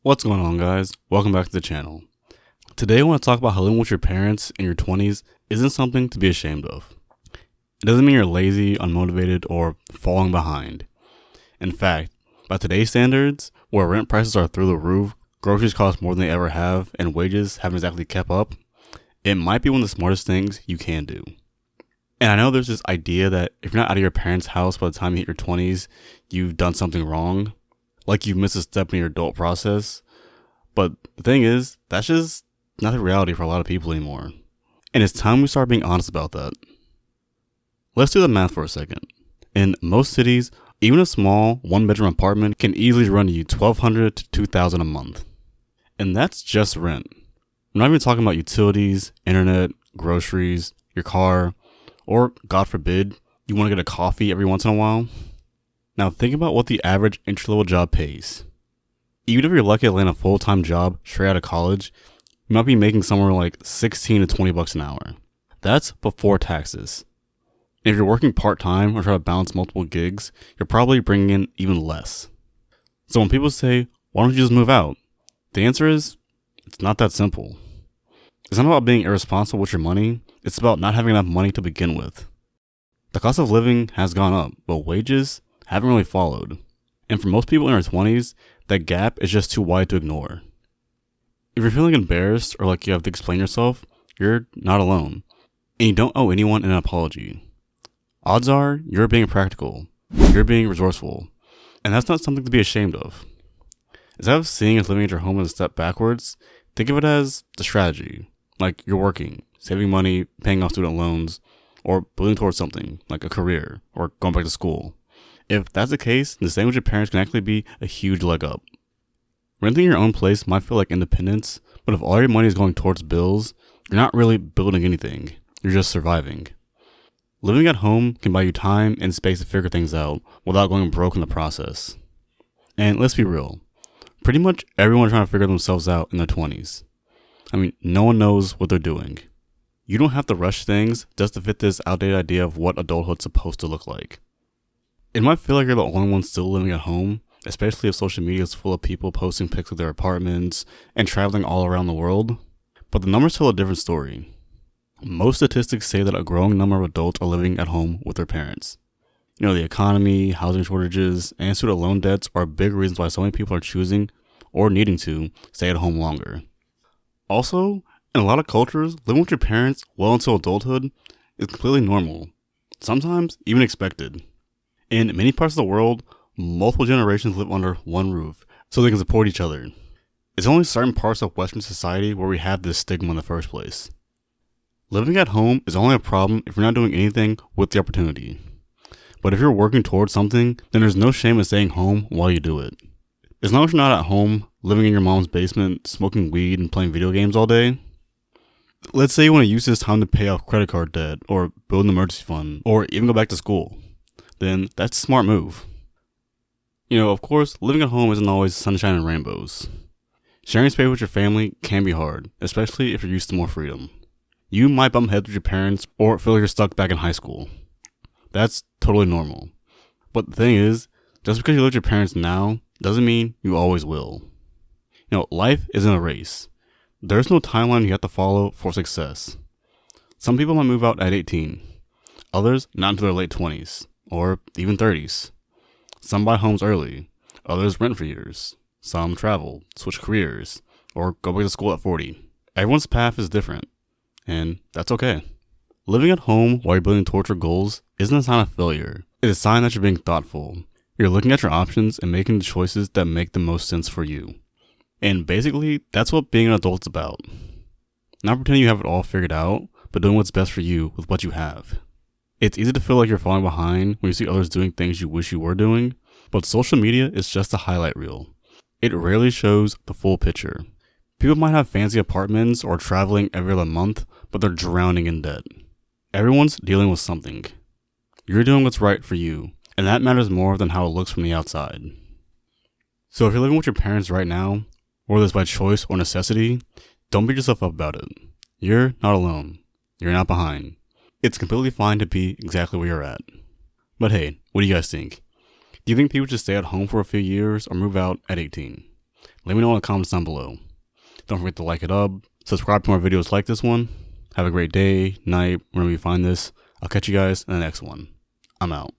What's going on, guys? Welcome back to the channel. Today I want to talk about how living with your parents in your 20s isn't something to be ashamed of. It doesn't mean you're lazy, unmotivated, or falling behind. In fact, by today's standards, where rent prices are through the roof, groceries cost more than they ever have, and wages haven't exactly kept up, it might be one of the smartest things you can do. And I know there's this idea that if you're not out of your parents' house by the time you hit your 20s, you've done something wrong. Like you've missed a step in your adult process. But the thing is, that's just not the reality for a lot of people anymore. And it's time we start being honest about that. Let's do the math for a second. In most cities, even a small one-bedroom apartment can easily run you $1,200 to $2,000 a month. And that's just rent. I'm not even talking about utilities, internet, groceries, your car, or, God forbid, you want to get a coffee every once in a while. Now think about what the average entry-level job pays. Even if you're lucky to land a full-time job straight out of college, you might be making somewhere like $16 to $20 an hour. That's before taxes. And if you're working part-time or trying to balance multiple gigs, you're probably bringing in even less. So when people say, why don't you just move out? The answer is, it's not that simple. It's not about being irresponsible with your money, it's about not having enough money to begin with. The cost of living has gone up, but wages haven't really followed. And for most people in their 20s, that gap is just too wide to ignore. If you're feeling embarrassed or like you have to explain yourself, you're not alone. And you don't owe anyone an apology. Odds are, you're being practical. You're being resourceful. And that's not something to be ashamed of. Instead of seeing as living at your home as a step backwards, think of it as the strategy. Like you're working, saving money, paying off student loans, or building towards something, like a career, or going back to school. If that's the case, then staying with your parents can actually be a huge leg up. Renting your own place might feel like independence, but if all your money is going towards bills, you're not really building anything. You're just surviving. Living at home can buy you time and space to figure things out without going broke in the process. And let's be real. Pretty much everyone's trying to figure themselves out in their 20s. I mean, no one knows what they're doing. You don't have to rush things just to fit this outdated idea of what adulthood's supposed to look like. It might feel like you're the only one still living at home, especially if social media is full of people posting pics of their apartments and traveling all around the world. But the numbers tell a different story. Most statistics say that a growing number of adults are living at home with their parents. You know, the economy, housing shortages, and student loan debts are big reasons why so many people are choosing, or needing to, stay at home longer. Also, in a lot of cultures, living with your parents well into adulthood is completely normal, sometimes even expected. In many parts of the world, multiple generations live under one roof, so they can support each other. It's only certain parts of Western society where we have this stigma in the first place. Living at home is only a problem if you're not doing anything with the opportunity. But if you're working towards something, then there's no shame in staying home while you do it. As long as you're not at home, living in your mom's basement, smoking weed and playing video games all day. Let's say you want to use this time to pay off credit card debt, or build an emergency fund, or even go back to school. Then that's a smart move. You know, of course, living at home isn't always sunshine and rainbows. Sharing space with your family can be hard, especially if you're used to more freedom. You might bump heads with your parents or feel like you're stuck back in high school. That's totally normal. But the thing is, just because you live with your parents now doesn't mean you always will. You know, life isn't a race. There's no timeline you have to follow for success. Some people might move out at 18, others not until their late 20s. Or even 30s. Some buy homes early, others rent for years. Some travel, switch careers, or go back to school at 40. Everyone's path is different, and that's okay. Living at home while you're building towards your goals isn't a sign of failure. It's a sign that you're being thoughtful. You're looking at your options and making the choices that make the most sense for you. And basically, that's what being an adult's about. Not pretending you have it all figured out, but doing what's best for you with what you have. It's easy to feel like you're falling behind when you see others doing things you wish you were doing, but social media is just a highlight reel. It rarely shows the full picture. People might have fancy apartments or traveling every other month, but they're drowning in debt. Everyone's dealing with something. You're doing what's right for you, and that matters more than how it looks from the outside. So if you're living with your parents right now, whether it's by choice or necessity, don't beat yourself up about it. You're not alone. You're not behind. It's completely fine to be exactly where you're at. But hey, what do you guys think? Do you think people should stay at home for a few years or move out at 18? Let me know in the comments down below. Don't forget to like it up, subscribe to more videos like this one. Have a great day, night, whenever you find this. I'll catch you guys in the next one. I'm out.